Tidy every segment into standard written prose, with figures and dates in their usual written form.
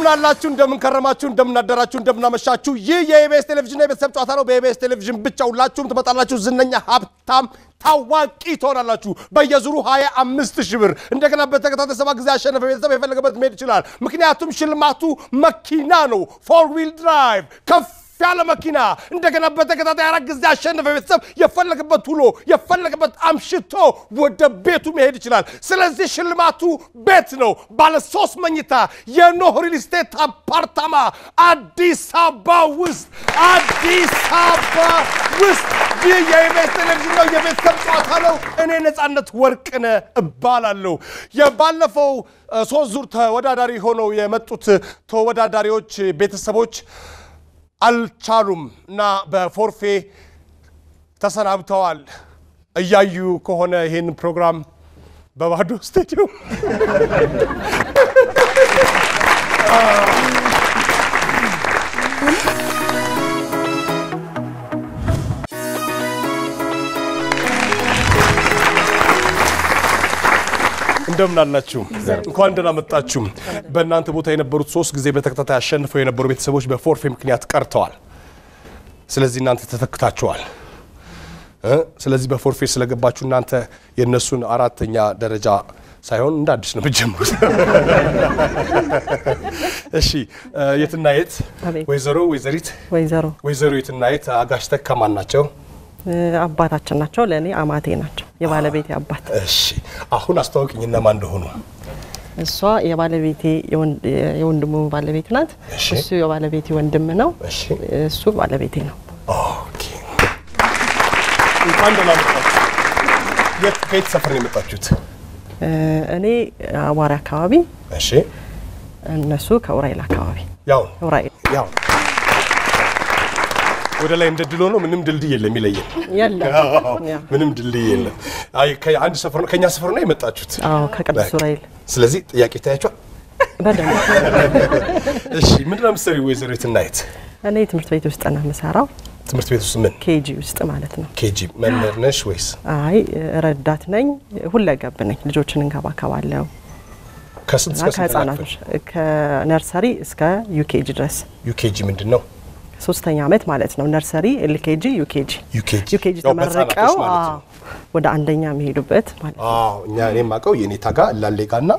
እንደምን አላችሁ እንደምን ከረማችሁ እንደምን አደራችሁ እንደምን አመሻችሁ ይህ የኢቢኤስ ቴሌቪዥን የቤተሰብ ጨዋታ ነው በኢቢኤስ ቴሌቪዥን ብቻ ሁላችሁም ትመጣላችሁ ዝነኛ ሀብታም ታዋቂ ትሆናላችሁ በየዙሩ 25000 ብር እንደገና በተከታታይ 7 ጊዜ አሸነፈ ቤተሰብ የፈለገበት መሄድ ይችላል ምክንያቱም ሽልማቱ መኪና ነው 4 wheel drive ያለ መኪና እንደገና በተከታታይ 4 ጊዜ አሸነፈ ቤተሰብ የፈለገበት ውሎ የፈለገበት አምሽቶ ወደ ቤቱ መሄድ ይችላል ስለዚህ ሽልማቱ ቤት ነው ባለ 3 መኝታ የኖህ ሪል ስቴት አፓርታማ አዲስ አበባ ውስጥ የኢቢኤስ ቴሌቪዥን ነው የቤተሰብ ጨዋታ ነው እኔ ነፃነት ወርቅነህ እባላለሁ የባለፈው 3 ዙር ተወዳዳሪ ሆነው የመጡት ተወዳዳሪዎች ቤተሰቦች አልቻሉም እና በፎርፌ ተሰናብተዋል እያዩ ከሆነ ይሄን ፕሮግራም በባዶ ስቱዲዮ እንደምን አላችሁ እንኳን ደህና መጣችሁ በእናንተ ቦታ የነበሩት 3 ጊዜ በተከታታይ አሸንፈው የነበሩ ቤተሰቦች በፎርፌ ምክንያት ቀርተዋል ስለዚህ እናንተ ተተክታችኋል ስለዚህ በፎርፌ ስለገባችሁ እናንተ የነሱን 4ኛ ደረጃ ሳይሆን እንደ አዲስ ነው በጀምሩት እሺ የትናየት ወይዘሮ የትናየት አጋሽ ተከማን ናቸው አባታችን ናቸው ለኔ አማቴ ናቸው የባለቤቴ አባት እሺ አሁን አስተዋውቂኝና ማን እንደሆኑ እሷ የባለቤቴ የወንድሙ ባለቤት ናት እሱ የባለቤቴ ወንድም ነው እሱ ባለቤቴ ነው ኦኬ እንኳን ደህና መጣችሁ የት ሰፈር ነው የመጣችሁት እኔ አዋራ አካባቢ እሺ እነሱ ከውራይል አካባቢ ያው ወደ ላይ እንደድሎ ነው ምንም ድልድይ የለም ይለየን ምንም ድልድይ የለም አይ ከአንድ ሰፈር ነው ከኛ ሰፈር ነው የመጣችሁት አዎ ከቅዱስ ውራይል ስለዚህ ጥያቄ ታያችኋል በደንብ እሺ ምንድነው የምትሰሪው ወይዘሮ የትናየት እኔ ትምህርት ቤት ውስጥ ነው የምሰራው ትምህርት ቤት ውስጥ ምን ኬጂ ውስጥ ማለት ነው ኬጂ መምህር ነሽ ወይስ አይ ረዳት ነኝ ሁለገብ ነኝ ልጆችን እንከባከባለሁ ከስንት እስከ ህፃናቶች ከነርሰሪ እስከ ዩኬጂ ድረስ ዩኬጂ ምንድነው 3ኛ አመት ማለት ነው ነርሰሪ ኤልኬጂ ዩኬጂ ተመረቀው ወደ አንደኛ የሚሄዱበት ማለት ነው እኛ እኔም ማቀው የኔታ ጋር ላሌጋና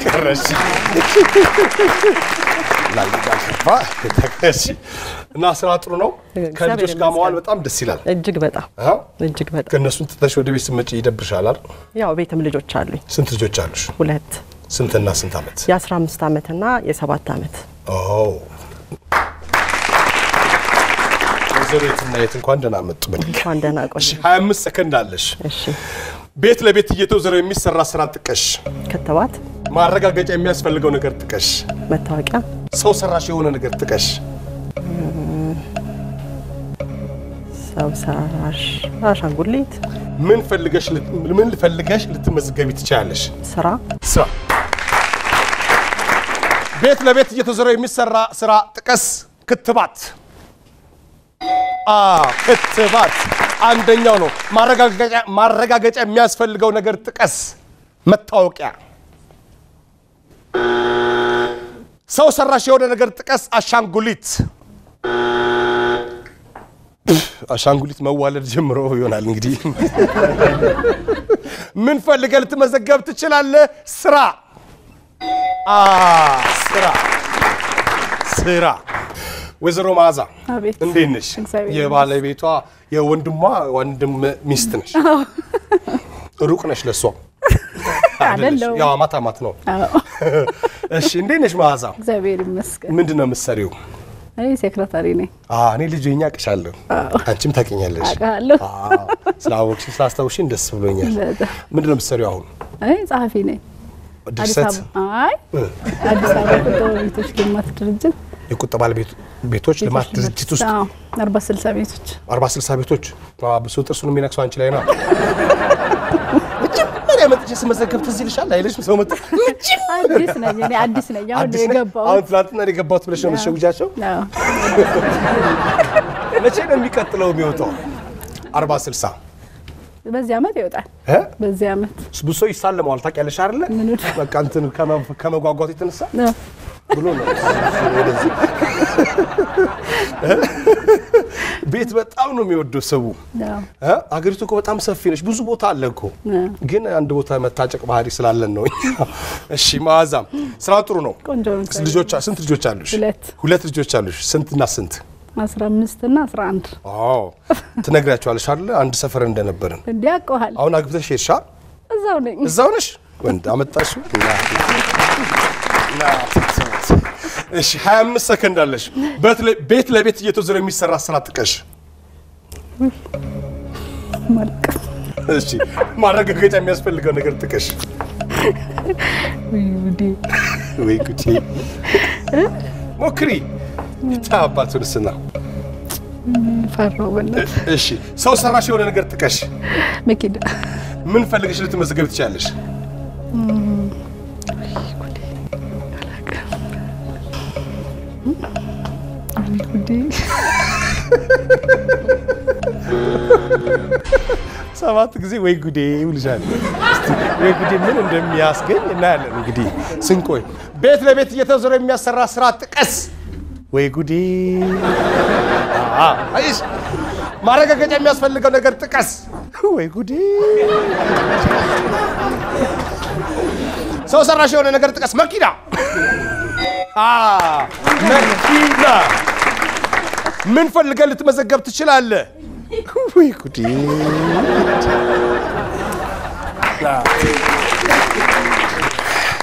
ቀረሽ ላሌጋ ተከሽ እና ስራ ጥሩ ነው ከልጆች ጋር መዋል በጣም ደስ ይላል እጅግ በጣም ከነሱን ተተሽ ወደ ቤት ስመጪ ይደብርሻል አይደል ያው ቤትም ልጆች አሉኝ ስንት ልጆች አሉሽ 2 ስንትና ስንት አመት የ15 አመት እና የ7 አመት ወይዘሮ የትናየት እንኳን ደህና መጡ እንኳን ደህና ቆይ 25 ሰከንድ አለሽ እሺ ቤት ለቤት እየተወዘረ የሚሰራ ስራ ጥቀሽ ከተባት ማረጋገጫ የሚያስፈልገው ነገር ጥቀሽ መታወቂያ ሰው ሰራሽ የሆነ ነገር ጥቀሽ ሰው ሰራሽ አሻንጉሊት ምን ፈልገሽ ልትመዝገቢ ትችያለሽ ስራ ቤት ለቤት እየተወዘረ የሚሰራ ስራ ጥቀስ ክትባት ክትባት አንደኛው ነው ማረጋገጫ የሚያስፈልገው ነገር ጥቀስ መታወቂያ ሰው ሰራሽ የሆነ ነገር ጥቀስ አሻንጉሊት መዋለድ ጀምሮ ይሆናል እንግዲህ ምን ፈልገህ ልትመዘገብ ትችላለህ ስራ ወይዘሮ ማዛ እንዴት ነሽ የባለቤቷ የወንድም ሚስት ነሽ ሩቅ ነሽ ለሷ አይደለም ያው ማታማት ነው እሺ እንዴት ነሽ ማዛ እግዚአብሔር ይመስገን ምንድነው የምትሰሪው እኔ ሴክሬታሪ ነኝ እኔ ልጅኛ አቅሻለሁ አንቺም ታውቂኛለሽ አውቃለሁ ስላስታውሽኝ ደስ ብሎኛል ምንድነው የምትሰሪው አሁን እኔ ጸሐፊ ነኝ ድርሰት አዲስ አበባ ቤቶች ልማት ድርጅት የቁጠባ ቤቶች ልማት ድርጅት ውስጥ 40-60 ቤቶች 40-60 ቤቶች ብሶ ጥርሱን የሚነክሰው አንቺ ላይ ነው መጀመሪያ መጥቼ ስመዘገብ ትዝ ይልሻል አይልሽም ሰው መጣ አዲስ ነኝ አሁን የገባው አሁን ትላንትና የገባሁት ብለሽ ነው የምትሸውጃቸው መቼ ነው የሚቀጥለው የሚወጣው 40-60 በዚህ ዓመት ይወጣል በዚህ ዓመት ብዙ ሰው ይሳለማል ታውቂያለሽ አይደል በቃ እንትን ከመጓጓት የተነሳ ብሎ ነው ወደዚህ ቤት በጣም ነው የሚወደው ሰው አገሪቱ እኮ በጣም ሰፊ ነች ብዙ ቦታ አለ እኮ ግን አንድ ቦታ መታጨቅ ባህሪ ስላለን ነው እሺ ማዛ ስራ ጥሩ ነው ልጆች ስንት ልጆች አሉሽ ሁለት ልጆች አሉሽ ስንትና ስንት 15 እና 11 አዎ ትነግራቸዋለሽ አይደል አንድ ሰፈር እንደነበርን እንዲያቆሃል አሁን አግብተሽ ሄድሻ እዛው ነሽ ወንድ አመጣሽ እሺ 25 ሰከንድ አለሽ ቤት ለቤት እየተዘረ የሚሰራ ስራ ጥቀሽ እሺ ማረጋገጫ የሚያስፈልገው ነገር ጥቀሽ ወይ ጉዲ ሞክሪ ታባቱንስና ፈራውና እሺ ሰው ሰራሽ የሆነ ነገር ጥቀሽ መኪና ምን ፈልገሽ ልትመዘገብ ትችያለሽ ሰባት ጊዜ ወይ ጉዴ ይውልሻል ወይ ጉዴ ምን እንደሚያስገኝ እናያለን እንግዲህ ስንቆይ ቤት ለቤት እየተዘረ የሚያሰራ ስራ ጥቀስ ወይ ጉዴ አይሽ ማረጋገጫ የሚያስፈልገው ነገር ጥቀስ ወይ ጉዴ ሰው ሰራሽ የሆነ ነገር ጥቀስ መኪና መኪና ምን ፈልገህ ልትመዘገብ ትችላለህ ወይ ጉዴ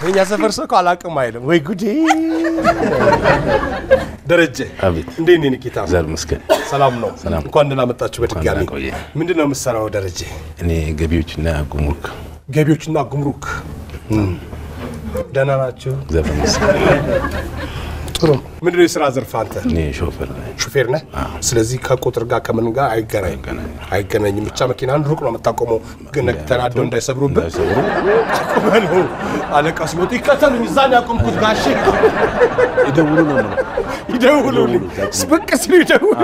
እኛ ሰፈር ሰው አላቅም አይልም ወይ ጉዴ ደረጀ አቤት እንዴት ነህ ኒኪታ ዘርመስከን ሰላም ነው እንኳን ደህና መጣችሁ በድጋሚ ምንድነው የምትሰራው ደረጀ እኔ ገቢዎችና ጉምሩክ ደህና ናችሁ ዘርመስከን ጥሩ ምንድነው የሥራ ዘርፍ አንተ እኔ ሾፌር ነህ ስለዚህ ከቁጥር ጋር ከምን ጋር አይገናኝም ብቻ መኪናን ሩቅ ነው የምታቆመው ግን ተናደው እንዳይሰብሩብህ ቆመኑ አለቃ ሲሞት ይከተሉኝ እዛን ያቆምኩት ጋሼ ይደውሉልኝ ስብቅ ሲሉ ይደውሉ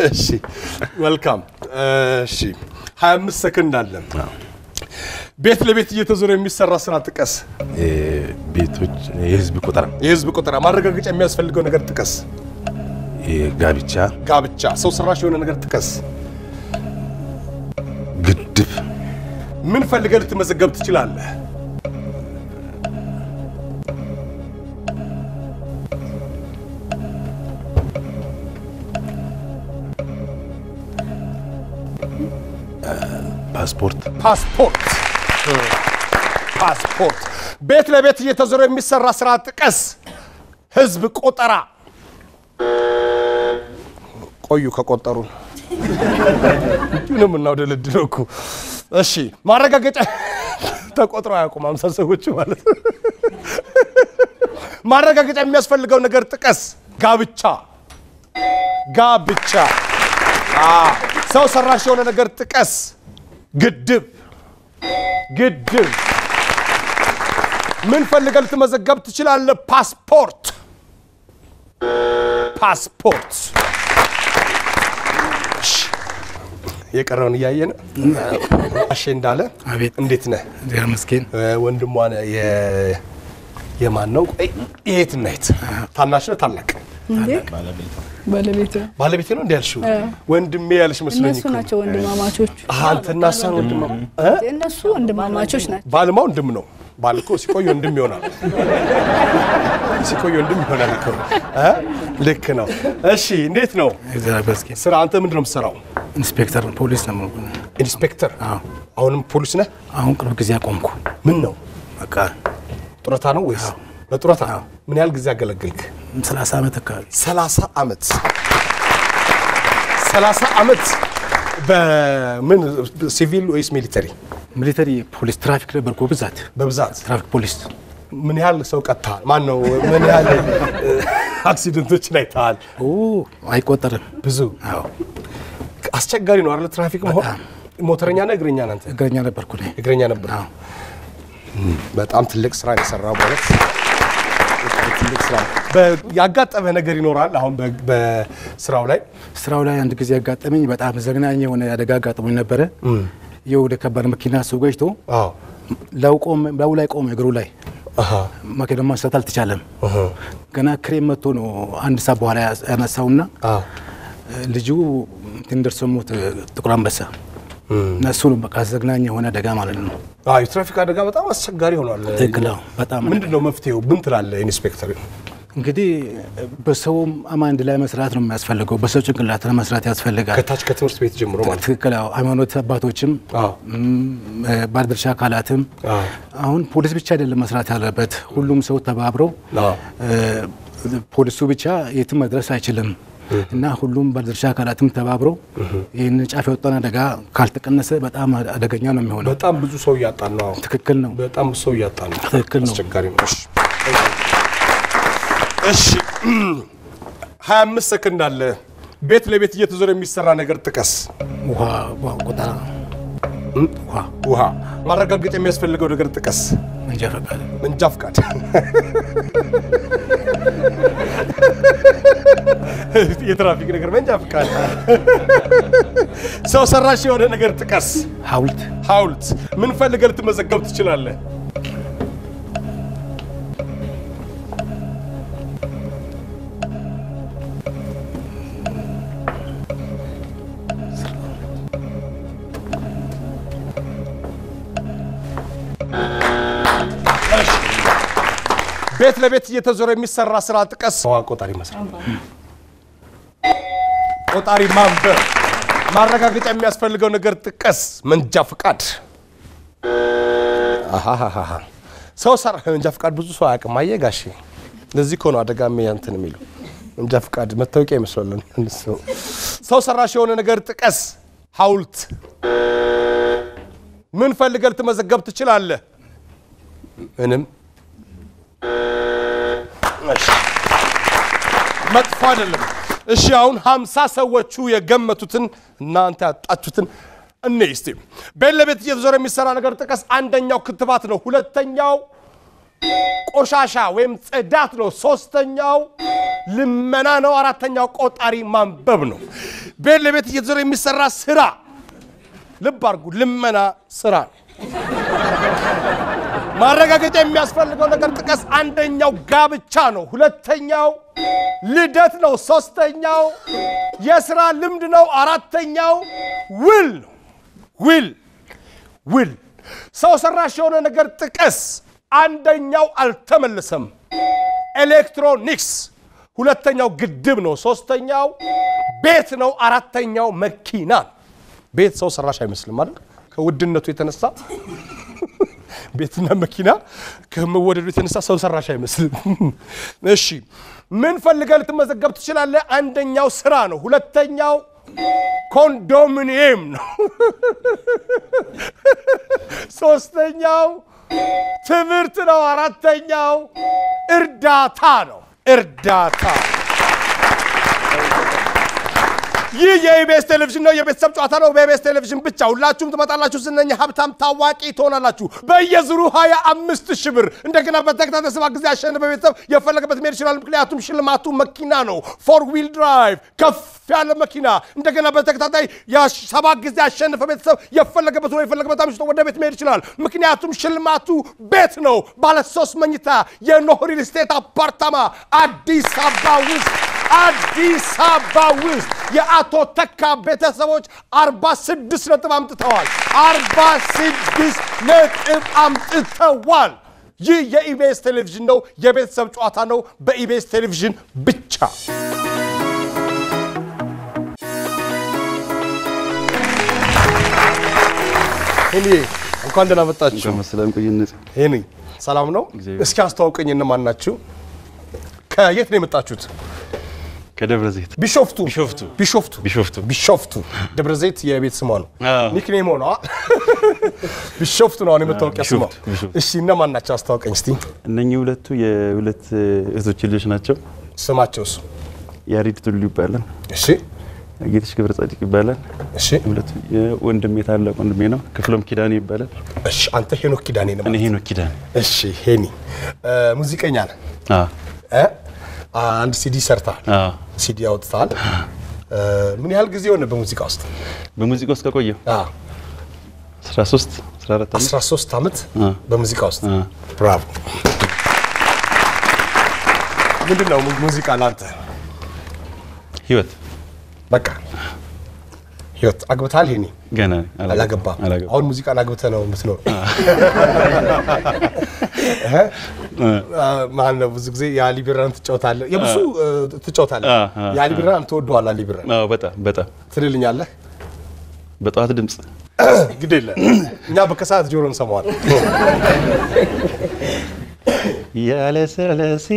እሺ ዌልካም እሺ 25 ሰከንድ አለ ቤት ለቤት እየተዞረ የሚሰራ ስራ ጥቀስ ቤቶች የህዝብ ቁጥራ ማረጋገጫ የሚያስፈልገው ነገር ጥቀስ ጋብቻ ሰው ሰራሽ የሆነ ነገር ጥቀስ ግድብ ምን ፈልገህ ልትመዘገብ ትችላለህ ፓስፖርት ቤት ለቤት እየተዞረ የሚሰራ ስራ ጥቀስ ህዝብ ቆጠራ ቆዩ ከቆጠሩ ምንም ነው ደልድልኩ እሺ ማረጋገጫ ተቆጥሮ ያቆም 50 ሰዎች ማለት ማረጋገጫ የሚያስፈልገው ነገር ጥቀስ ጋብቻ ሰው ሰራሽ የሆነ ነገር ጥቀስ ግድብ ምን ፈልገህ ልትመዘገብ ትችላለህ ፓስፖርት የቀረውን ያያየን አሼ እንዳለ አቤት እንዴት ነህ ዘርመስከን ወንድሟ የማን ነው የት ነህ ታናሽ ነው ታላቅ ባለቤቴ ነው እንዲያልሽው ወንድሜ ያልሽ መስሎኝ እነሱ ናቸው ወንድማማቾች አንተና እሷ እነሱ ወንድማማቾች ናቸው ባልማ ወንድም ነው ባልኮ ሲቆይ ወንድም ይሆናል እኮ ልክ ነው እሺ እንዴት ነው ዘርመስከን ስራ አንተ ምንድነው የምትሰራው ኢንስፔክተር ፖሊስ ነው ኢንስፔክተር አሁንም ፖሊስ ነህ አሁን ቅርብ ጊዜ አቆምኩ ምን ነው በቃ ጡረታ ነው ወይስ በጡረታ ምን ያህል ጊዜ አገለገልክ 30 ዓመት አካባቢ 30 ዓመት በምን ሲቪል ወይስ ሚሊተሪ ፖሊስ ትራፊክ ነበርኩ በብዛት ትራፊክ ፖሊስ ምን ያህል ሰው ቀጥታል ማን ነው ምን ያህል አክሲደንቶችን አይተሃል አይቆጠርም ብዙ አዎ አስቸጋሪ ነው አይደል ትራፊክ መሆን ሞተረኛ ነህ እግረኛ ነህ አንተ እግረኛ ነበርኩ እግረኛ ነበር አዎ በጣም ትልቅ ስራ የሰራው ማለት ትልቅ ስራ ያጋጠመ ነገር ይኖራል አሁን በስራው ላይ አንድ ጊዜ ያጋጠመኝ በጣም ዘግናኝ የሆነ አደጋ አጋጥሞኝ ነበረ የወደ ከባድ መኪና ሰውገጭቶ ላው ላይ ቆመ እግሩ ላይ መኪናው ማንሳት አልተቻለም ገና ክሬም መጥቶ ነው አንድ ሰዓት በኋላ ያነሳውና ልጁ እንደርሶሞት ጥቁር አንበሳ ነሱ በቃ ዘግናኝ የሆነ አደጋ ማለት ነው የትራፊክ አደጋ በጣም አስቸጋሪ ሆኗል ትክክለው በጣም ምንድነው መፍትሄው ምን ትላለህ ኢንስፔክተር እንግዲህ በሰው አማንድ ላይ መስራት ነው የሚያስፈልገው በሰው ጭንቅላት ላይ መስራት ያስፈልጋል ከታች ከትምህርት ቤት ጀምሮ ማለት ትክክለው ሃይማኖት አባቶችም ባለድርሻ አካላትም አሁን ፖሊስ ብቻ አይደለም መስራት ያለበት ሁሉም ሰው ተባብረው ፖሊሱ ብቻ የትም መድረስ አይችልም እና ሁሉም ባለድርሻ አካላትም ተባብረው ይሄን ጫፍ ያወጣና አደጋ ካልተቀነሰ በጣም አደገኛ ነው የሚሆነው በጣም ብዙ ሰው ያጣን ነው ትክክል ነው በጣም ብዙ ሰው ያጣን ነው ትክክል ነው አስቸጋሪ ነው እሺ 25 ሰከንድ አለ ቤት ለቤት እየተዞረ የሚሰራ ነገር ጥቀስ ውሃ ቆጣራ ውሃ ማረጋገጥ የሚያስፈልገው ነገር ጥቀስ መንጃ ፈቃድ የትራፊክ ነገር መንጃ ፈቃድ ሰው ሰራሽ የሆነ ነገር ጥቀስ ሐውልት ምን ፈልገህ ልትመዘገብ ትችላለህ ቤት ለቤት እየተዞረ የሚሰራ ስራ ጥቀስ ቆጣሪ መስራት ቆጣሪ ማንበብ ማረጋገጫ የሚያስፈልገው ነገር ጥቀስ መንጃ ፈቃድ ሰው ሰራ መንጃ ፈቃድ ብዙ ሰው አያውቅም አየጋሽ ለዚህ ኮን አደጋም ያንተን የሚሉ መንጃ ፈቃድ መታወቂያ ይመስላል ሰው ሰራሽ የሆነ ነገር ጥቀስ ሐውልት ምን ፈልገህ ልትመዘገብ ትችላለህ ምንም መጥፎ አይደለም እሺ አሁን 50 ሰዎቹ የገመቱትን እናንተ ያጣችሁትን እንይስቲ በለቤት እየተዞረ የሚሰራ ነገር ጥቀስ አንደኛው ክትባት ነው ሁለተኛው ቆሻሻ ወይም ጽዳት ነው ሶስተኛው ልመና ነው አራተኛው ቆጣሪ ማንበብ ነው በለቤት እየተዞረ የሚሰራ ስራ ልብ አድርጉ ልመና ስራ ማረጋገጫ የሚያስፈልገው ነገር ጥቀስ አንደኛው ጋብቻ ነው ሁለተኛው ልደት ነው ሶስተኛው የሥራ ልምድ ነው አራተኛው ውል ነው ውል ሰው ሰራሽ የሆነ ነገር ጥቀስ አንደኛው አልተመለሰም ኤሌክትሮኒክስ ሁለተኛው ግድብ ነው ሶስተኛው ቤት ነው አራተኛው መኪና ቤት ሰው ሰራሽ አይመስልም አይደል ከውድነቱ የተነሳ ቤትና መኪና ከመወደዱ የተነሳ ሰው ሰራሽ አይመስልም እሺ ምን ፈልገህ ልትመዘገብ ትችላለህ አንደኛው ስራ ነው ሁለተኛው ኮንዶሚኒየም ነው ሶስተኛው ትምህርት ነው አራተኛው እርዳታ ነው እርዳታ ይህ የኢቢኤስ ቴሌቪዥን ነው የቤተሰብ ጨዋታ ነው በኢቢኤስ ቴሌቪዥን ብቻ ሁላችሁም ትመጣላችሁ ዝነኛ ሀብታም ታዋቂ ትሆናላችሁ በየዙሩ 25000 ብር እንደገና በተከታታይ 7 ጊዜ ያሸነፈ ቤተሰብ የፈለገበት መሄድ ይችላል ምክንያቱም ሽልማቱ መኪና ነው 4 ዊል ድራይቭ ከፍ ያለ መኪና እንደገና በተከታታይ 7 ጊዜ ያሸነፈ ቤተሰብ የፈለገበት አምሽቶ ወደ ቤት መሄድ ይችላል ምክንያቱም ሽልማቱ ቤት ነው ባለ 3 መኝታ የኖህ ሪል ስቴት አፓርታማ አዲስ አበባ ውስጥ የአቶ ተካ ቤተሰቦች 46 ነጥብ አምጥተዋል 46 ነጥብ አምጥተዋል ይህ የኢቢኤስ ቴሌቪዥን ነው የቤተሰብ ጨዋታ ነው በኢቢኤስ ቴሌቪዥን ብቻ ሄኒ እንኳን ደህና መጣችሁ ሰላም ቆይነት ሄኒ ሰላም ነው እስኪ አስተዋውቀኝ እነማን ናችሁ ከየት ነው የመጣችሁት ከደብረ ዘይት ቢሾፍቱ ደብረ ዘይት የቤት ስሟ ነው ኒክኔም ነው ቢሾፍቱ ነው የመታወቂያ ስሟ እሺ እነማን ናቸው አስተዋውቀኝ እስቲ እነኚህ ሁለቱ የሁለት እህቶች ልጆች ናቸው ስማቸውስ ያሪድ ቱሉ ይባላል እሺ ጌትሽ ገብረ ጻድቅ ይባላል እሺ ሁለቱ ወንድሜ ታላቅ ወንድሜ ነው ክፍሎም ኪዳኔ ይባላል እሺ አንተ ሄኖክ ኪዳኔ ነው እኔ ሄኖክ ኪዳኔ እሺ ሄኒ ሙዚቀኛ ነህ አንድ ሲዲ ሰርታል ሲዲ አውጥታል ምን ያህል ጊዜ ሆነ በሙዚቃ ውስጥ ከቆየው 13 ዓመት በሙዚቃ ውስጥ ብራቮ ምንድነው ሙዚቃ ላንተ ህይወት በቃ ህይወት አግብታል ሄኒ ገና አላገባ አሁን ሙዚቃ አግብተ ነው የምትኖር ማን ነው ብዙ ጊዜ ያሊ ቢራን ትጫወታለህ የብዙ ትጫወታለህ ያሊ ቢራን ተወደዋል ያሊ ቢራን አዎ በጣም ትልልኛለህ በጧት ድምጽ ግዴለ እኛ በከሳት ጆሮን ሰማዋል ያለ ሰለሲ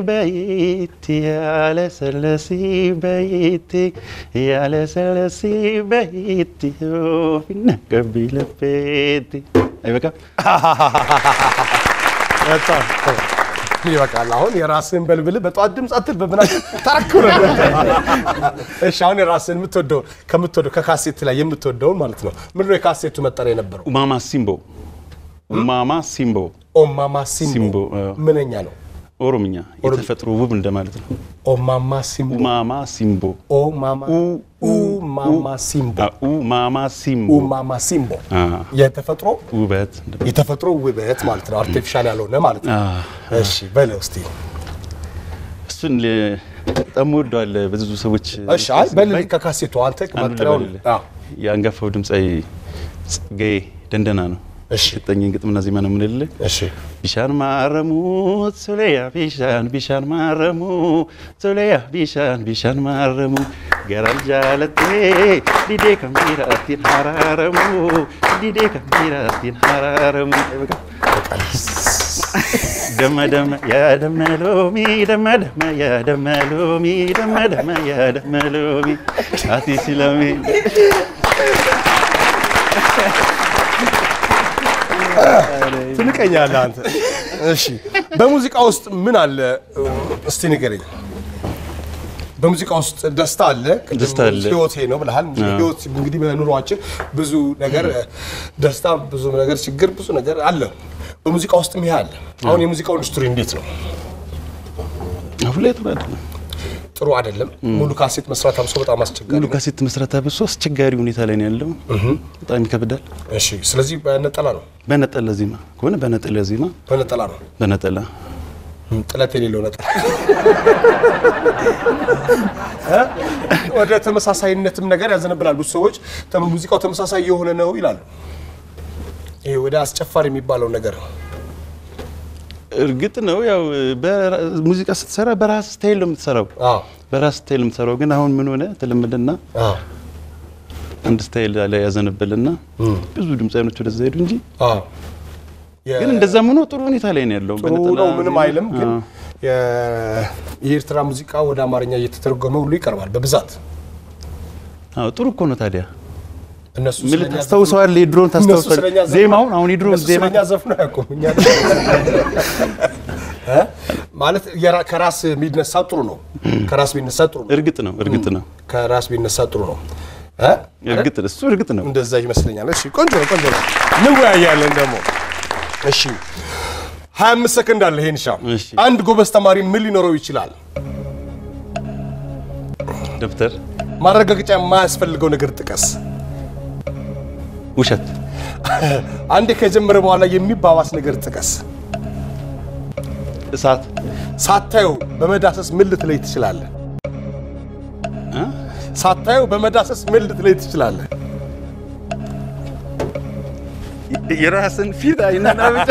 በይት ነቀቢለበት አይበቃ ይበቃል አሁን የራስን በልብል በጧት ድምጽ አትል በመናሽ ታረክሩ እሺ አሁን የራስን ከምትወደው ከካሴት ላይ የምትወደው ማለት ነው ምንድነው የካሴቱ መጠሪያ የነበረው ኡማማ ሲምቦ ምንኛ ነው ኦሮምኛ የተፈጥሮ ውብ እንደማለት ነው ኡማማ ሲምቦ የተፈጥሮ ውበት ማለት ነው አርቲፊሻል ያልሆነ ማለት ነው እሺ በለው እስቲ እሱን በጣም ወደዋል ብዙ ሰዎች እሺ አይ በልል ከካሴቱ አንተ ከመጠሪያው ያንጋፋው ድምጻይ ጽጌ ደንደና ነው እሺ ተጠኝን ግጥምና ዜማ ነው ምንልለ እሺ ቢሻን ማረሙ ሶለያ ቢሻን ማረሙ ሶለያ ቢሻን ማረሙ ገራል ጃለቴ ዲዴ ከሚራቲን ሐራረሙ ደመደመ ያ ደመሎሚ አቲ ሲለሚ ትንቀኛለህ አንተ እሺ በሙዚቃ ውስጥ ምን አለ እስቲ ንገረኝ በሙዚቃ ውስጥ ደስታ አለ ህይወቴ ነው ብለሃል ህይወት እንግዲህ በኑሯችን ብዙ ነገር ደስታ ብዙ ነገር ችግር ብዙ ነገር አለ በሙዚቃ ውስጥ ምን ያለ አሁን የሙዚቃው ኢንዱስትሪ እንዴት ነው ጥሩ አይደለም ሙሉ ካሴት መስራት አብሶ በጣም አስቸጋሪ ሙሉ ካሴት መስራት አብሶ አስቸጋሪ ሁኔታ ላይ ነው ያለው በጣም ይከብዳል እሺ ስለዚህ በነጠላ ዜማ ከሆነ በነጠላ ነው በነጠላ ጥለት የሌለው ነጠላ ወደ ተመሳሳይነትም ነገር ያዘነብላል ብዙ ሰዎች ሙዚቃው ተመሳሳይ የሆነ ነው ይላሉ ይሄ ወደ አስጨፋሪ የሚባለው ነገር እርግጥ ነው ያው በሙዚቃ ስትሰራ በራስ ስታይል ነው የምትሰራው በራስ ስታይል የምትሰራው ግን አሁን ምን ሆነ ተለምደና አንድ ስታይል ላይ ያዘነበልና ብዙ ድምጻዮች ወደዛ ሄዱ እንጂ ግን እንደዛም ሆኖ ጥሩ ሁኔታ ላይ ነው ያለው በነጠላ ምንም አይልም ግን የኤርትራ ሙዚቃ ወደ አማርኛ እየተተረጎመ ሁሉ ይቀርባል በብዛት ጥሩ እኮ ነው ታዲያ እነሱ ምን ታስተውሰዋል የድሮን ታስተውሰዋል ዜማውን አሁን የድሮን ዜማ ዘፍኖ ያቆምኛ ማለት ከራስ የሚነሳ ጥሩ ነው ከራስ ቢነሳ ጥሩ ነው እርግጥ ነው ከራስ ቢነሳ ጥሩ ነው እርግጥ ነው እንደዛ ይመስለኛል እሺ ቆንጆ ነው ንወያያለን ደግሞ እሺ 25 ሰከንድ አለ ሄንሻ አንድ ጎበዝ ተማሪ ምን ሊኖረው ይችላል ደብተር ማረጋገጫ የማያስፈልገው ነገር ጥቀስ ውሸት አንዴ ከጀመረ በኋላ የሚባባስ ነገር ጥቀስ እሳት ሳታዩ በመዳሰስ ምን ልትለይ ትችላለህ ሳታዩ በመዳሰስ ምን ልትለይ ትችላለህ የራስን ፊት አይነና ብቻ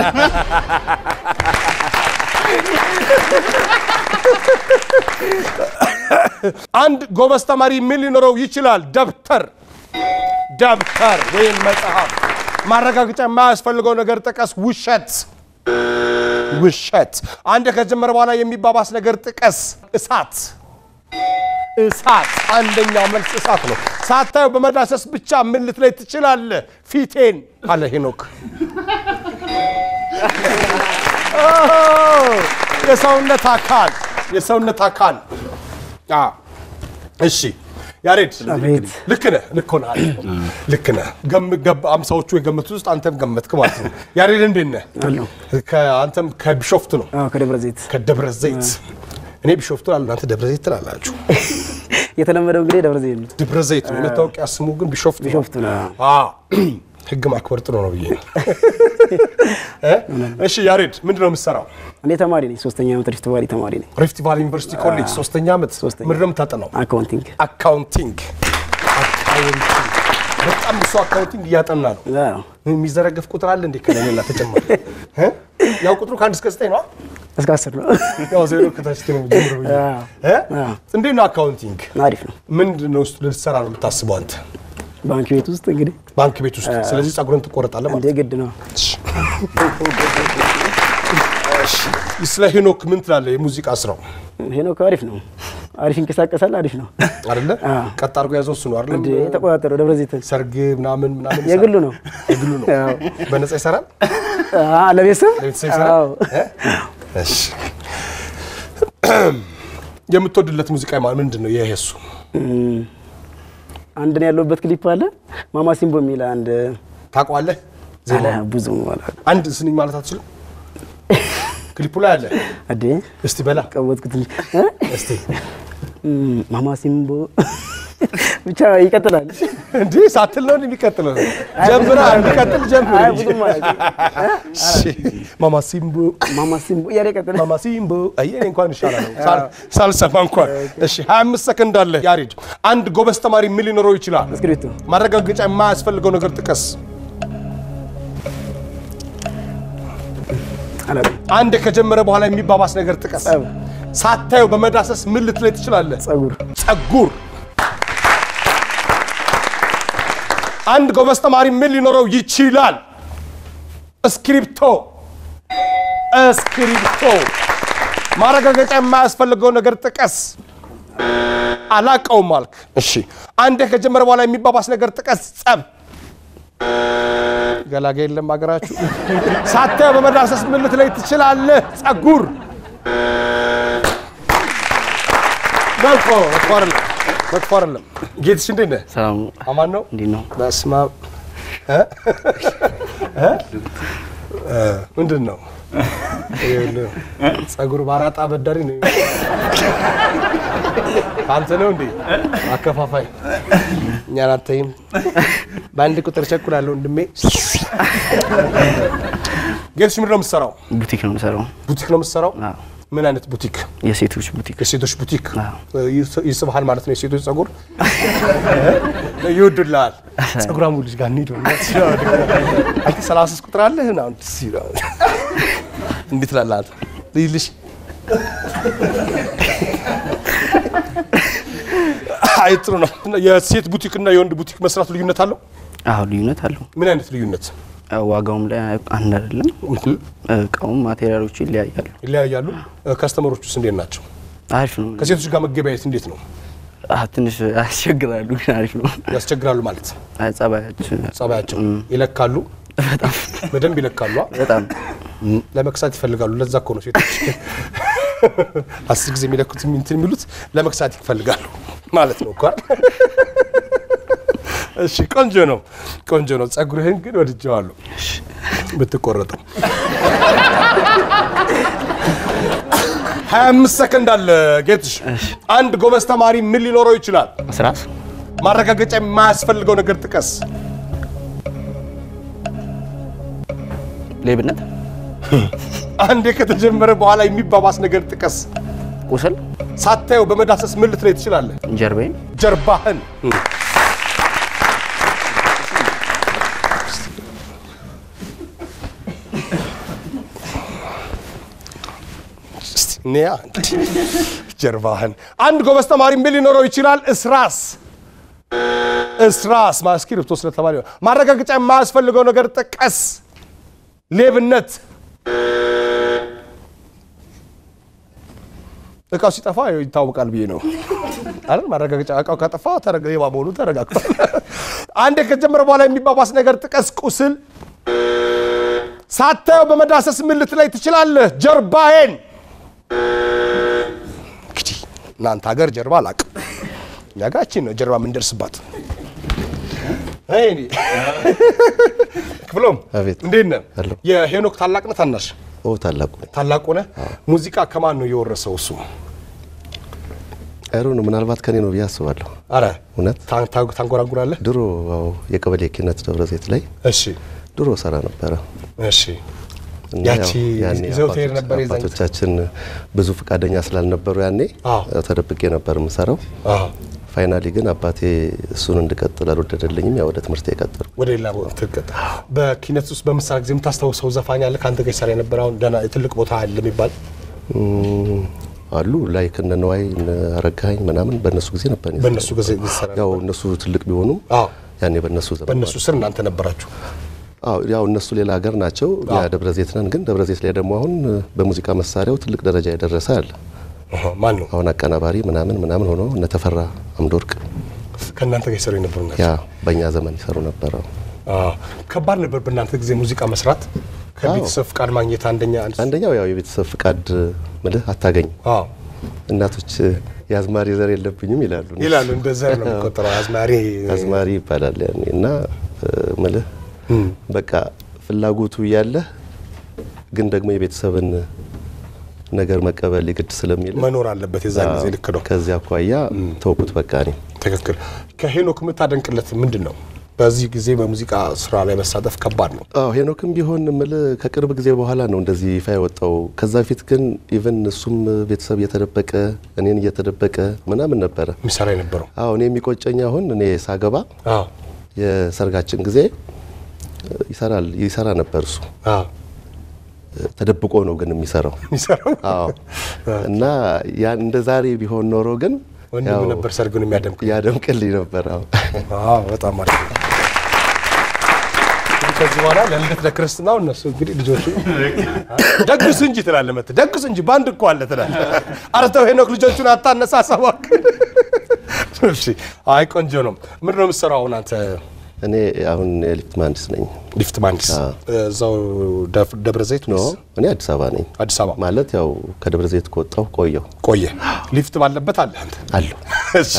አንድ ጎበዝ ተማሪ ምን ሊኖረው ይችላል ደብተር ወይም መጽሐፍ ማረጋገጫ የማያስፈልገው ነገር ጥቀስ ውሸት አንድ ከጀመረ በኋላ የሚባባስ ነገር ጥቀስ እሳት አንደኛው መልስ እሳት ነው ሳታዩ በመዳሰስ ብቻ ምን ልትለይ ትችላለህ ፊቴን አለ ሄኖክ የሰውነት አካል እሺ ያሬድ አቤት ልክ ነህ አምሳዎቹ የገመቱት ውስጥ አንተም ገመትክ ማለት ነው ያሬድ እንዴት ነህ አንተም ከቢሾፍቱ ነው ከደብረ ዘይት እኔ ቢሾፍቱ አለ አንተ ደብረ ዘይት ትላላችሁ የተለመደው እንግዲህ ደብረ ዘይት ነው የታወቂያ ስሙ ግን ቢሾፍቱ ነው ህግ ማክበር ጥሩ ነው ብዬ እሺ ያሬድ ምንድነው የምትሰራው እኔ ተማሪ ነኝ 3ኛ ዓመት ሪፍት ቫሊ ዩኒቨርሲቲ ኮሌጅ 3ኛ ዓመት ምንድነው የምታጠናው አካውንቲንግ በጣም ብዙ አካውንቲንግ እያጠና ነው የሚዘረገፍ ቁጥር አለ እንዴ ከሌላ ተጨማሪ ያው ቁጥሩ ከ1 እስከ 9 ነው እስከ 10 ነው ያው ዜሮ ከታች ነው ጀምሮ እንዴ ነው አካውንቲንግ አሪፍ ነው ምንድነው ውስጥ ልትሰራ ነው የምታስበው አንተ ባንክ ቤት ውስጥ እንግዲህ ባንክ ቤት ውስጥ ስለዚህ ጸጉርን ትቆረጣለህ ማለት እንደ ግድ ነው ስለ ሄኖክ ምን ትላለህ የሙዚቃ ስራው ሄኖክ አሪፍ ነው አሪፍ እንከሳቀሳል አሪፍ ነው አይደለ ቀጥ አድርጎ ያዘው እሱ ነው አይደል እንዴ ተቆጣጣረው ደብረ ዘይት ሰርግ ምናምን የግሉ ነው በነፃ ይሰራል ለቤተሰብ ይሰራል እሺ የምትወድለት ሙዚቃ ምንድነው የሄሱ አንድ ነው ያለበት ክሊፕ አለ ማማ ሲምቦ የሚል አንድ ታቋለህ ዜና ብዙ ማለት አንድ ስንኝ ማለት አትችልም ክሊፑ ላይ አለ አዴ እስቲ በላ ቀወጥኩት እስቲ ማማ ሲምቦ ብቻ ይቀጥላል እንዴ ሳትል ነው የሚቀጥለው ጀምራ እንቀጥል ጀምራ ብዙ ማለት እሺ ማማ ሲምቦ ያለ ይቀጥላል ማማ ሲምቦ አየኔ እንኳን ይሻላል ሳልሰማ እንኳን እሺ 25 ሰከንድ አለ ያሬድ አንድ ጎበዝ ተማሪ ምን ሊኖረው ይችላል እስክሪፕቱ ማረጋገጫ የማያስፈልገው ነገር ጥቀስ አንድ ከጀመረ በኋላ የሚባባስ ነገር ጥቀስ ሳታየው በመዳሰስ ምን ልትለይ ትችላለህ ጸጉር አንድ ጎበዝ ተማሪ ምን ሊኖረው ይችላል እስክሪፕቶ ማረጋገጫ የማያስፈልገው ነገር ጥቀስ አላቀውም አልክ እሺ አንድ ከጀመረ በኋላ የሚባባስ ነገር ጥቀስ ጸብ ገላጋ የለም አገራችሁ ሳታየው በመዳሰስ ምን ልትለይ ትችላለህ ጸጉር መጥፎርለም ጌትሽ እንዴት ነህ ሰላም አማን ነው እንዴት ነው በስማ ምንድነው ጸጉር ባራጣ በዳሪ ነው አንተ ነው እንዴ አከፋፋይ እኛን አታይም ባንድ ቁጥር ቸኩላለሁ ወንድሜ ጌትሽ ምንድነው የምትሰራው ቡቲክ ነው የምትሰራው ምን አይነት ቡቲክ የሴቶች ቡቲክ ይስብሃል ማለት ነው የሴቶች ጸጉር ይወዱላል ጸጉራሙ ልጅ ጋር እንሂድ ነው አንተ 30 ቁጥር አለህ ነው እንዴት ላላት ልይልሽ አይጥሩ ነው የሴት ቡቲክ እና የወንድ ቡቲክ መስራት ልዩነት አለው ልዩነት አለው ምን አይነት ልዩነት ዋጋውም ላይ አንድ አይደለም እቃውም ማቴሪያሎቹ ይለያያሉ ካስተመሮቹስ እንዴት ናቸው አሪፍ ነው ከሴቶች ጋር መገበያየት እንዴት ነው ትንሽ ያስቸግራሉ ግን አሪፍ ነው ያስቸግራሉ ማለት ጸባያቸው ይለካሉ በደንብ ይለካሉ በጣም ለመክሳት ይፈልጋሉ ለዛ እኮ ነው ሴቶች 10 ጊዜ የሚለኩት እንትን የሚሉት ለመክሳት ይፈልጋሉ ማለት ነው እኮ እሺ ቆንጆ ነው ጸጉርህን ግን ወድጄዋለሁ ብትቆረጠው 25 ሰከንድ አለ ጌትሽ አንድ ጎበዝ ተማሪ ምን ሊኖረው ይችላል ስራስ ማረጋገጫ የማያስፈልገው ነገር ጥቀስ ሌብነት አንዴ ከተጀመረ በኋላ የሚባባስ ነገር ጥቀስ ቁስል ሳታየው በመዳሰስ ምን ልትለይ ትችላለህ ጀርባህን ኒያ ጀርባህን አንድ ጎበዝ ተማሪ ምን ሊኖረው ይችላል እስራስ ማስክሪፕቶ ስለተባለ ማረጋገጫ የማያስፈልገው ነገር ጥቀስ ሌብነት እቃው ሲጠፋ ይታወቃል ብዬ ነው አይደል ማረጋገጫ እቃው ከጠፋ ሌባ መሆኑ ተረጋግጧል አንዴ ከጀመረ በኋላ የሚባባስ ነገር ጥቀስ ቁስል ሳታየው በመዳሰስ ምን ልትለይ ትችላለህ ጀርባዬን እንግዲህ እናንተ ሀገር ጀርባ አላውቅም ያጋችን ነው ጀርባ ምን ደርስባት አይኒ ክፍሎም አቤት እንዴት ነህ የሄኖክ ታላቅ ነህ ታናሽ ታላቅ ነህ ሙዚቃ ከማን ነው የወረሰው እሱ አይሮን ምናልባት ከኔ ነው ያስባለሁ አረ እውነት ታንጎራጉራለህ ድሮ የቀበሌ ኪነት ደብረዘይት ላይ እሺ ድሮ ሰራ ነበር እሺ ያቺ ይዘውቴር ነበር አባቶቻችን ብዙ ፍቃደኛ ስላልነበሩ ያኔ ተደብቄ ነበር የምሰራው ፋይናሊ ግን አባቴ እሱን እንድቀጥል አልወደደልኝም ያው ወደ ትምህርት የቀጠልኩ ወደ ሌላ ቦታ ተቀጠ በኪነት ውስጥ በመሳሪያ ጊዜ የምታስታውሰው ዘፋኝ አለ ካንተ ጋር ሰራ የነበረው ደና ትልቅ ቦታ አለ የሚባል አሉ ላይክ እነ ነዋይ እነ አረጋኝ ምናምን በእነሱ ጊዜ ነበር በእነሱ ጊዜ ይሰራ ያው እነሱ ትልቅ ቢሆኑ ያኔ በእነሱ ዘመን በእነሱ ስር እናንተ ነበራችሁ ያው እነሱ ሌላ ሀገር ናቸው ያ ደብረዘይት ነን ግን ደብረዘይት ላይ ደግሞ አሁን በሙዚቃ መሳሪያው ትልቅ ደረጃ የደረሰ አለ ማን ነው አሁን አቀናባሪ ምናምን ሆኖ እነ ተፈራ አምዶርቅ ከእናንተ ጋር ይሰሩ ነበር ናቸው ያ በእኛ ዘመን ይሰሩ ነበር ከባድ ነበር በእናንተ ጊዜ ሙዚቃ መስራት ከቤተሰብ ፍቃድ ማግኘት አንደኛው ያው የቤተሰብ ፍቃድ ማለት አታገኝ እናቶች ያዝማሪ ዘር የለብኝም ይላሉ እንደዛ ነው የሚቆጠረው አዝማሪ ይባላል ያኔ እና ማለት በቃ ፍላጎቱ ያለ ግን ደግሞ የቤተሰብን ነገር መቀበል ይግድ ስለሚል መኖር አለበት የዛን ጊዜ ልክ ነው ከዚያ አኳያ ተውኩት በቃ ነው ትክክል ከሄኖክ የምታደንቅለት ምንድነው በዚህ ጊዜ በሙዚቃ ስራ ላይ መሳተፍ ከባድ ነው ሄኖክም ቢሆን ከቅርብ ጊዜ በኋላ ነው እንደዚህ ይፋ የወጣው ከዛ ፊት ግን ኢቭን እሱም ቤተሰብ እየተደበቀ እኔን እየተደበቀ ምናምን ነበር የሚሰራ የነበረው እኔ የሚቆጨኝ አሁን እኔ ሳገባ የሰርጋችን ጊዜ ይሰራ ነበር እሱ ተደብቆ ነው ግን የሚሰራው እና ያ እንደ ዛሬ ቢሆን ኖሮ ግን ወንድም ነበር ሰርጉን ያደምቅልኝ ነበር በጣም አሪፍ ከዚህ በኋላ ለልደት ለክርስትናው እነሱ እንግዲህ ልጆቹ ደግስ እንጂ ትላለህ ደግስ እንጂ ባንድ እኮ አለ ትላለህ አረተው ሄኖክ ልጆቹን አታነሳሳባክ እሺ አይ ቆንጆ ነው ምን ነው የምትሰራው አንተ እኔ አሁን ሊፍት ማንዲስ ነኝ ሊፍት ማንዲስ እዛው ደብረዘይት ነው እኔ አዲስ አበባ ነኝ አዲስ አበባ ማለት ያው ከደብረዘይት ቆጣው ቆየ ሊፍት ባለበት አለ አንተ አለ እሺ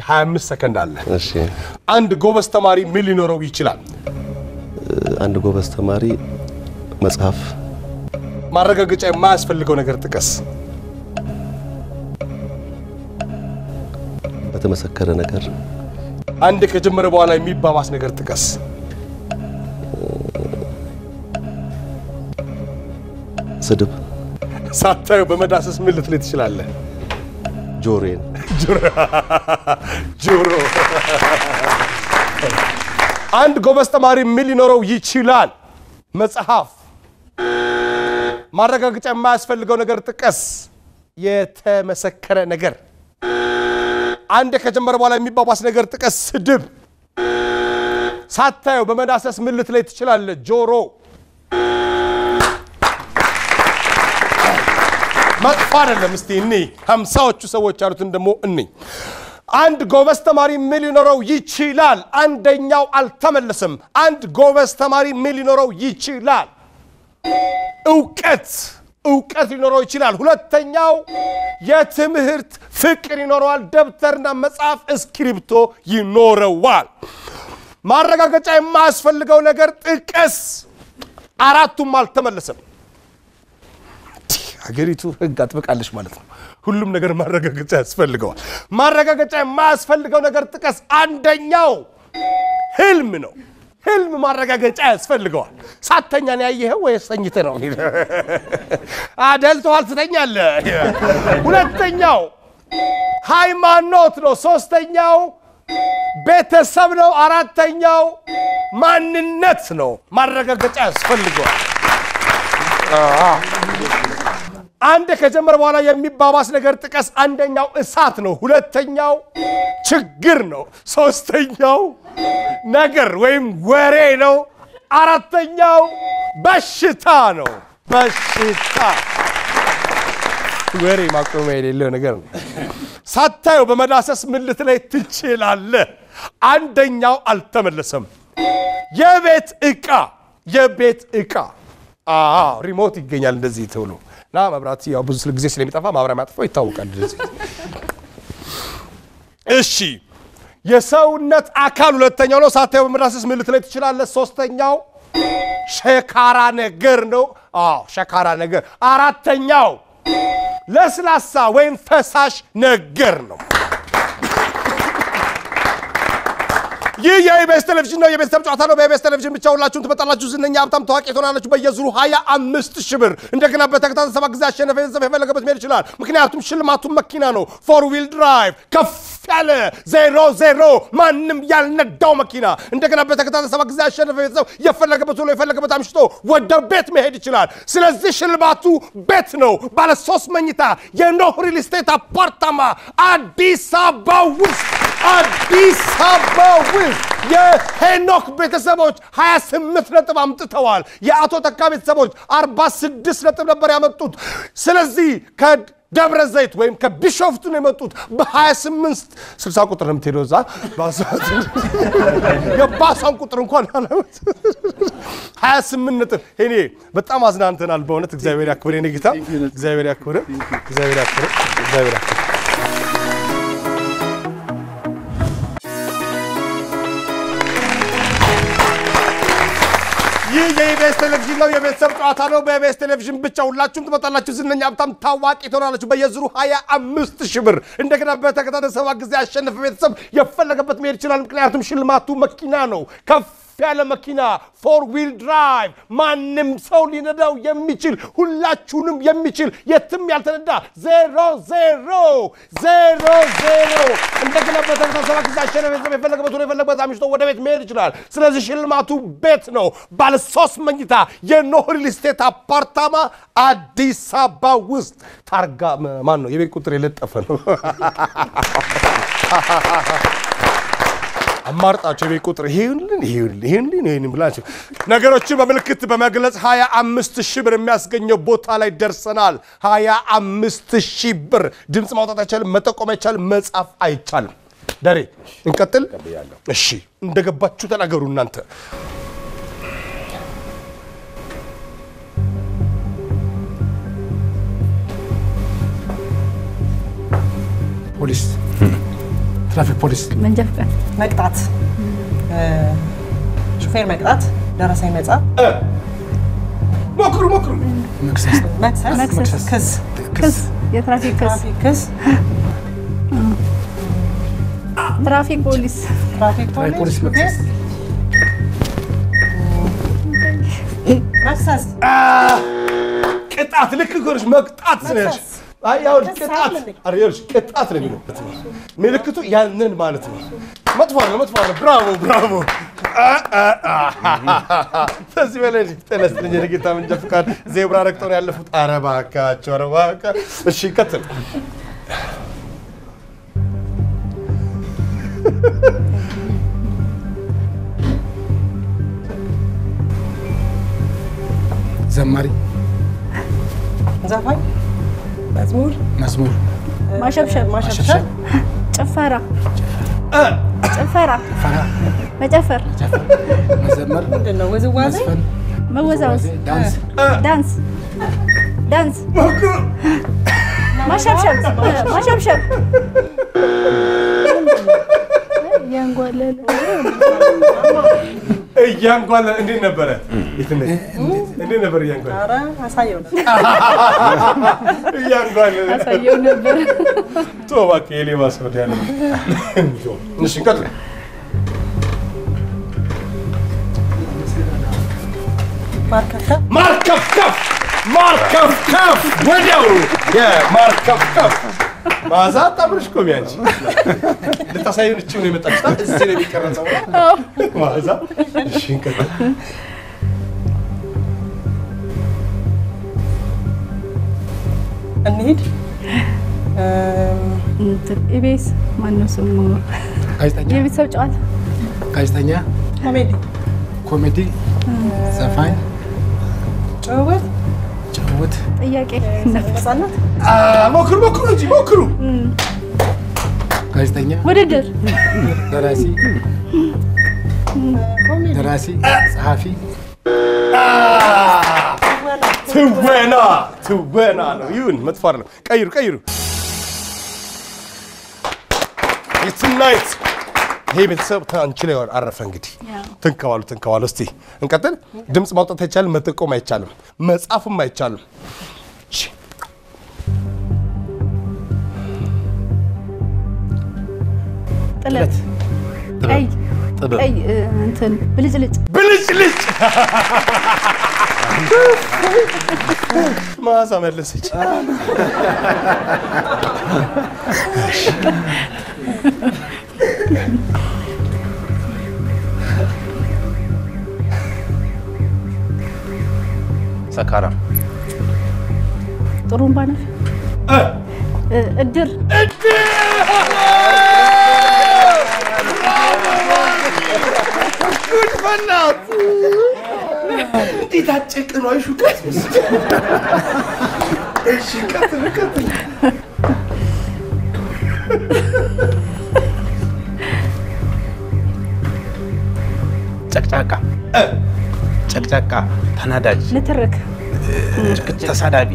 25 ሰከንድ አለ እሺ አንድ ጎበዝ ተማሪ ምን ሊኖረው ይችላል አንድ ጎበዝ ተማሪ መጽሐፍ ማረጋገጫ የማያስፈልገው ነገር ጥቀስ በተመሰከረ ነገር አንድ ከጀመረ በኋላ የሚባባስ ነገር ጥቀስ ስድብ ሳታዩ በመዳሰስ ምን ልትል ትችላለህ ጆሮን ጆሮ አንድ ጎበዝ ተማሪ ምን ሊኖረው ይችላል መጽሐፍ ማረጋገጫ የማያስፈልገው ነገር ጥቀስ የተመሰከረ ነገር አንድ ከጀመረ በኋላ የሚባባስ ነገር ጥቀስ ስድብ ሳታዩ በመዳሰስ ምን ልትል ትችላለህ ጆሮ መጥፎ አይደለም እስቲ እኔ 50ዎቹ ሰዎች አሉትን ደሞ እኔ አንድ ጎበዝ ተማሪ ምን ሊኖረው ይችላል አንደኛው አልተመለሰም አንድ ጎበዝ ተማሪ ምን ሊኖረው ይችላል እውቀት ሊኖረው ይችላል ሁለተኛው የትምህርት ፍቅር ይኖረዋል ደብተርና መጽሐፍ እስክሪፕቶ ይኖረዋል ማረጋገጫ የማያስፈልገው ነገር ጥቀስ አራቱም አልተመለሰም ሀገሪቱ ህግ አጥብቃለች ማለት ነው ሁሉም ነገር ማረጋገጫ ያስፈልገዋል ማረጋገጫ የማያስፈልገው ነገር ጥቀስ አንደኛው ህልም ነው ህልም ማረጋገጫ ያስፈልገዋል ሳተኛን ያየኸው ወይስ ተኝተህ ነው አደልተዋል ትተኛለህ ሁለተኛው ሃይማኖት ነው ሶስተኛው ቤተሰብ ነው አራተኛው ማንነት ነው ማረጋገጫ ያስፈልገዋል አንድ ከጀመረ በኋላ የሚባባስ ነገር ጥቀስ አንደኛው እሳት ነው ሁለተኛው ችግር ነው ሶስተኛው ነገር ወይም ወሬ ነው አራተኛው በሽታ ነው በሽታ ወሬ ማቆሚያ የሌለው ነገር ነው ሳታዩ በመዳሰስ ምን ልትለይ ትችላለህ አንደኛው አልተመለሰም የቤት ዕቃ ሪሞት ይገኛል እንደዚህ ተብሎ ና መብራት ያው ብዙ ጊዜ ስለሚጠፋ ማብሪያ ማጥፋው ይታወቃል እንደዚህ እሺ የሰውነት አካል ሁለተኛው ነው ሳታዩ በመዳሰስ ምልት ላይ ትችላለህ ሶስተኛው ሸካራ ነገር ነው ሸካራ ነገር አራተኛው ለስላሳ ወይም ፈሳሽ ነገር ነው ይህ የኢቢኤስ ቴሌቪዥን ነው የቤተሰብ ጨዋታ ነው በኢቢኤስ ቴሌቪዥን ብቻ ሁላችሁም ትመጣላችሁ ዝነኛ ሀብታም ታዋቂ ትሆናላችሁ በየዙሩ 25,000 ብር እንደገና በተከታታይ 7 ጊዜ አሸነፈ ቤተሰብ የፈለገበት መሄድ ይችላል ምክንያቱም ሽልማቱ መኪና ነው 4 ዊል ድራይቭ ከፍ ያለ 00 ማንም ያልነዳው መኪና እንደገና በተከታታይ 7 ጊዜ አሸነፈ ቤተሰብ የፈለገበት ሁሉ የፈለገበት አምሽቶ ወደ ቤት መሄድ ይችላል ስለዚህ ሽልማቱ ቤት ነው ባለ 3 መኝታ የኖህ ሪል ስቴት አፓርታማ አዲስ አበባ ውስጥ የሄኖክ ቤተሰቦች 28 ነጥብ አምጥተዋል የአቶ ተካ ቤተሰቦች 46 ነጥብ ነበር ያመጡት ስለዚህ ከደብረ ዘይት ወይም ከቢሾፍቱ ነው የመጡት በ28 60 ቁጥር ነው የምትሄደው እዛ የባሳን ቁጥር እንኳን 28 ነጥብ እኔ በጣም አዝናንተናል በእውነት እግዚአብሔር ያክብር የኔ ጌታ እግዚአብሔር ያክብር እግዚአብሔር ያክብር እግዚአብሔር ያክብር ይህ የኢቢኤስ ቴሌቪዥን ነው የቤተሰብ ጨዋታ ነው በኢቢኤስ ቴሌቪዥን ብቻ ሁላችሁም ትመጣላችሁ ዝነኛ ሀብታም ታዋቂ ትሆናላችሁ በየዙሩ 25,000 ብር እንደገና በተከታታይ 7 ጊዜ አሸነፈ ቤተሰብ የፈለገበት መሄድ ይችላል ምክንያቱም ሽልማቱ መኪና ነው ከፍ ያለ መኪና 4 ዊል ድራይቭ ማንም ሰው ሊነዳው የሚችል ሁላችሁንም የሚችል የትም ያልተነዳ 00 እንደገና በተከታታይ 7 ጊዜ አሸነፈ ቤተሰብ የፈለገበት አምሽቶ ወደ ቤት መሄድ ይችላል ስለዚህ ሽልማቱ ቤት ነው ባለ 3 መኝታ የኖህ ሪል ስቴት አፓርታማ አዲስ አበባ ውስጥ ታርጋ ማን ነው የቤት ቁጥር የለጠፈ ነው አማርጣቸው የቤት ቁጥር ይሄን ብላችሁ ነገሮችን በመልክት በመግለጽ 25,000 ብር የሚያስገኘው ቦታ ላይ ደርሰናል 25,000 ብር ድምጽ ማውጣት አይቻልም መጠቆም አይቻልም መጻፍ አይቻልም ዳሬ እንቀጥል እሺ እንደገባችሁ ተናገሩ እናንተ ፖሊስ ትራፊክ ፖሊስ መንጃ ፈቃድ መቅጣት ሹፌር መቅጣት ደረሰኝ መጻፍ ሞክሩ መክሰስ ክስ የትራፊክ ክስ ትራፊክ ፖሊስ መክሰስ ቅጣት ልክ ኮርሽ መቅጣት ነሽ አያው ቅጣት አሪዮሽ ቅጣት ነው የሚለው ምልክቱ ያንን ማለት ነው መጥፎ ነው ብራቮ ስለዚህ በላይ ተነስተኝ የጌታ መንጃ ፈቃድ ዜብራ ረክተው ያለፉት አረባካቸው አረባካ እሺ ቀጥል ዘማሪ ዘፋኝ መዝሙር ማሸብሸብ ጭፈራ መጨፈር መዘመር ምንድነው ውዝዋዜ መወዛወዝ ዳንስ ማሸብሸብ እያንጓለ እንዴት ነበረ እንዴት ነበር እያንጓለ ኧረ አሳየው ነበር ቶባክ የሌባ ሰው ያለ እሺ ቀጥል ማርከፍከፍ ወዲያው የማርከፍከፍ ማዛ ታብርሽ ኮሚያንች ለታሳዩን እቺ ነው የመጣችው እዚህ ነው የሚቀረጸው ማዛ እሺ እንቀጥል እንሂድ ኢቢኤስ ማነው ስሙ ጋዜጠኛ የቤተሰብ ጨዋታ ጋዜጠኛ ኮሜዲ ዘፋኝ ጭውውት ጥያቄ ነፍሳናት ሞክሩ እንጂ ሞክሩ ጋዜጠኛ ውድድር ደራሲ ጸሐፊ ትወና ነው ይሁን መጥፎ አይደለም ቀይሩ tonight. Hey, ቤተሰብ ታንቺ ላይ አረፈ እንግዲህ ትንከዋሉ እስቲ እንቀጥል ድምጽ ማውጣት አይቻልም መጠቆም አይቻልም መጻፍም አይቻልም ጥለት አይ እንትን ብልጭልጭ ማዛ መለሰች ሰካራም ጥሩምባ ነፍ እድር ጉድ ፈናት እንዴት አጨቅ ነው አይሹከት እሺ ቀጥል ጨቅጫቃ ተናዳጅ ንትርክ ተሳዳቢ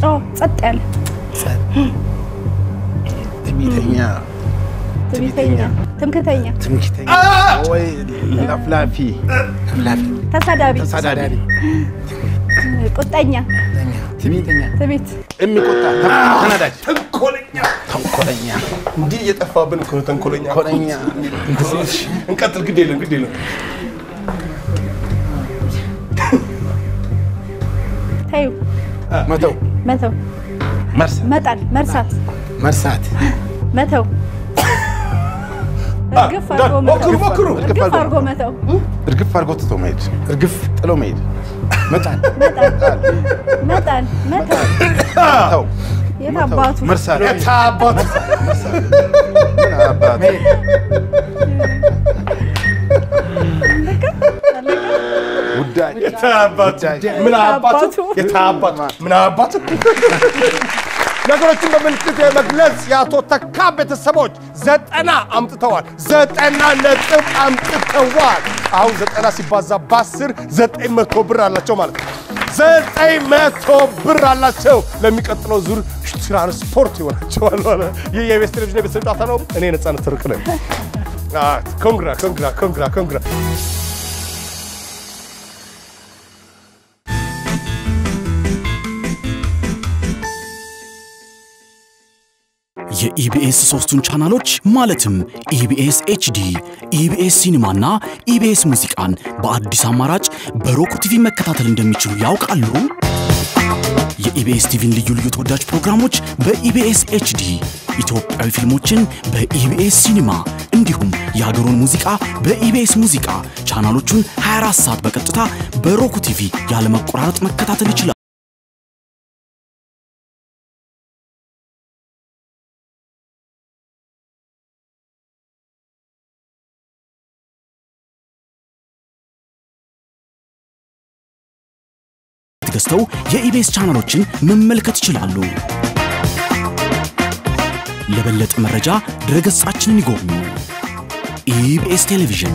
ጮ ጸጥ ያለ ትምክተኛ ወይ ላፍላፊ ተሳዳቢ ቁጠኛ ትቢት የሚቆጣ ተናዳጅ ተንኮለኛ እንዴ እየጠፋብን እኮ ተንኮለኛ እንቀጥል ግድ የለም ታዩ መተው መርሳት መተው ሞክሩ እርግፍ አድርጎ ትቶ መሄድ እርግፍ ጥሎ መሄድ መጣል የታባቱ መርሳት ጉዳይ ምን አባቱ ነገሮችን በምልክት የመግለጽ ያቶ ተካ ቤተሰቦች 90 አምጥተዋል 90 ነጥብ አምጥተዋል አሁን 90 ሲባዛ በ10 900 ብር አላቸው ማለት 900 ብር አላቸው ለሚቀጥለው ዙር ትራንስፖርት ይወራቸዋል ማለት የኢቢኤስ ቴሌቪዥን ቤተሰብ ጨዋታ ነው እኔ ነፃነት ትርቅ ነኝ ኮንግራ የኢቢኤስ 3ቱን ቻናሎች ማለትም ኢቢኤስ ኤችዲ ኢቢኤስ ሲኒማና ኢቢኤስ ሙዚቃን በአዲስ አማራጭ በሮክ ቲቪ መከታተል እንደሚችሉ ያውቃሉ? የኢቢኤስ ቲቪን ልዩ ተወዳጅ ፕሮግራሞች በኢቢኤስ ኤችዲ ኢትዮጵያዊ ፊልሞችን በኢቢኤስ ሲኒማ እንዲሁም የሀገሩን ሙዚቃ በኢቢኤስ ሙዚቃ ቻናሎቹን 24 ሰዓት በቀጥታ በሮክ ቲቪ ያለመቆራረጥ መከታተል ይችላሉ። ገዝተው የኢቢኤስ ቻናሎችን መመልከት ይችላሉ። ለበለጠ መረጃ ድረገጻችንን ይጎብኙ። ኢቢኤስ ቴሌቪዥን